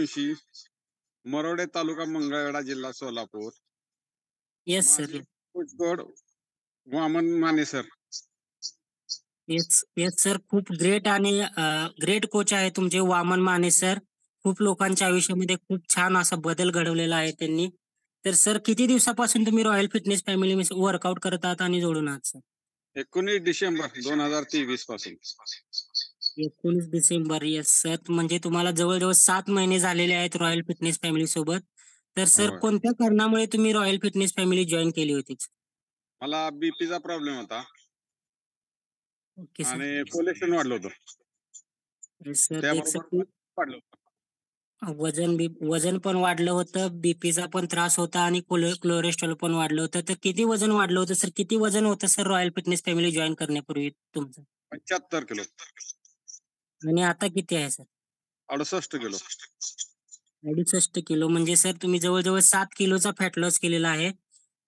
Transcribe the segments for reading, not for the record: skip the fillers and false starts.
सूर्यवंशी, मरोडे तालुका मंगळवेढा जिल्हा सोलापूर. येस माझे sir. Coach कोड Waman Mane sir. Yes, yes sir. खूप ग्रेट आणि ग्रेट कोच आहे तुमचे वामन माने सर. खूप लोकांच्या आयुष्यामध्ये खूप छान असा बदल घडवलेला आहे त्यांनी. तर सर किती दिवसापासून तुम्ही रॉयल फिटनेस फॅमिली वर्कआउट करत आहात आणि जोडून आहात सर? 19 डिसेंबर 2023 पासून. 19 डिसेंबर. Yes sir. म्हणजे तुम्हाला जवळ-जवळ 7 महिने झालेले आहेत रॉयल फिटनेस फॅमिली सोबत. तर सर होय. कोणत्या कारणामुळे तुम्ही रॉयल फिटनेस फॅमिली जॉइन केली होती? मला बीपीचा प्रॉब्लेम होता ओके सर. आणि कोलेस्ट्रॉल वाढलं होतं. Yes sir. एक त्याबरोबर सर वाढलं होतं. वजन पण वाढलं होतं, बीपीचा पण त्रास होता आणि कोलेस्ट्रॉल पण वाढलं होतं. तर किती वजन वाढलं होतं सर? किती वजन होतं sir royal fitness family join करण्यापूर्वी तुमचं? 75 किलो. आणि आता किती आहे सर? 68 किलो. 68 किलो. म्हणजे सर तुम्ही जवळ-जवळ 7 किलोचा फॅट लॉस केलेला आहे.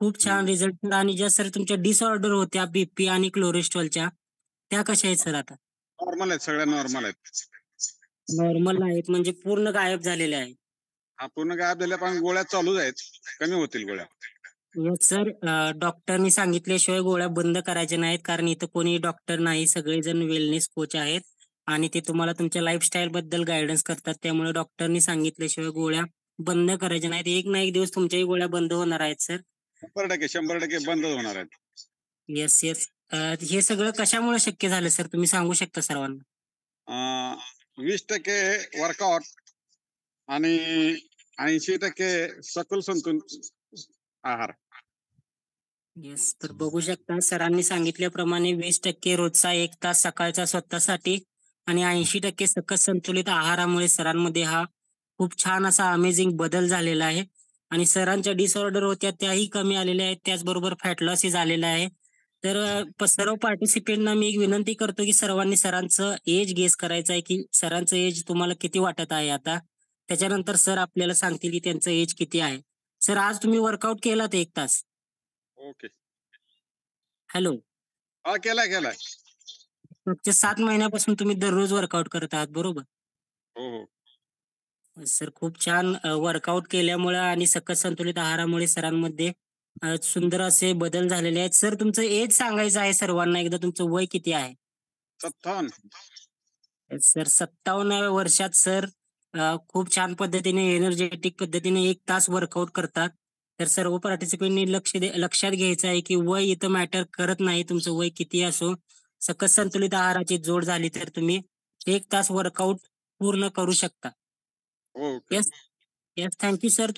खूप छान रिझल्ट आणि ज्या सर तुमच्या डिसऑर्डर होत्या बीपी आणि कोलेस्ट्रॉलच्या, त्या कशा आहेत सर आता? नॉर्मल आहेत, सगळ्या नॉर्मल आहेत. नॉर्मल आहेत म्हणजे पूर्ण गायब झालेल्या आहेत. हा पूर्ण गायब झाल्या, पण गोळ्या चालूच आहेत. कमी होतील गोळ्या. Yes sir. डॉक्टरनी सांगितल्याशिवाय गोळ्या बंद करायच्या नाहीत, कारण इथं कोणी डॉक्टर नाही, सगळेजण वेलनेस कोच आहेत आणि ते तुम्हाला तुमच्या लाईफस्टाईल बद्दल गाईडन्स करतात. त्यामुळे डॉक्टरनी सांगितल्याशिवाय गोळ्या बंद करायच्या नाहीत. एक ना एक दिवस तुमच्याही गोळ्या बंद होणार आहेत सर. 100% बंद होणार आहेत. Yes, yes. हे सगळं कशामुळे शक्य झालं सर? तुम्ही सांगू शकता सर्वांना? 20% वर्कआउट आणि 80% सकल संतुलन आहार. येस. तर बघू शकता सरांनी सांगितल्याप्रमाणे 20% रोजचा 1 तास सकाळचा स्वतःसाठी आणि 80% सकस संतुलित आहारामुळे सरांमध्ये हा खूप छान असा अमेझिंग बदल झालेला आहे. आणि सरांच्या डिसऑर्डर होत्या त्याही कमी आलेल्या आहेत. त्याचबरोबर फॅट लॉसही झालेला आहे. तर सर्व पार्टिसिपंटना मी एक विनंती करतो, की सर्वांनी सरांचं एज गेस करायचं आहे, की सरांचं एज तुम्हाला किती वाटत आहे आता? त्याच्यानंतर सर आपल्याला सांगतील, की त्यांचं एज किती आहे. सर आज तुम्ही वर्कआउट केलात 1 तास. ओके. हॅलो. हा केलाय. मागच्या 7 महिन्यापासून तुम्ही दररोज वर्कआउट करत आहात, बरोबर? हो, हो. सर खूप छान वर्कआउट केल्यामुळे आणि सकस संतुलित आहारामुळे सरांमध्ये सुंदर असे बदल झालेले आहेत. सर तुमचं एज सांगायचं आहे सर्वांना एकदा तुमचं वय किती आहे? 57. सर 57व्या वर्षात सर खूप छान पद्धतीने एनर्जेटिक पद्धतीने 1 तास वर्कआउट करतात. तर सर्व पार्टिसिपंटनी लक्षात घ्यायचं आहे, की वय इथं मॅटर करत नाही. तुमचं वय कितीही असो, सकस संतुलित आहाराची जोड झाली तर तुम्ही 1 तास वर्कआउट पूर्ण करू शकता. Okay. Yes, yes. Thank you sir.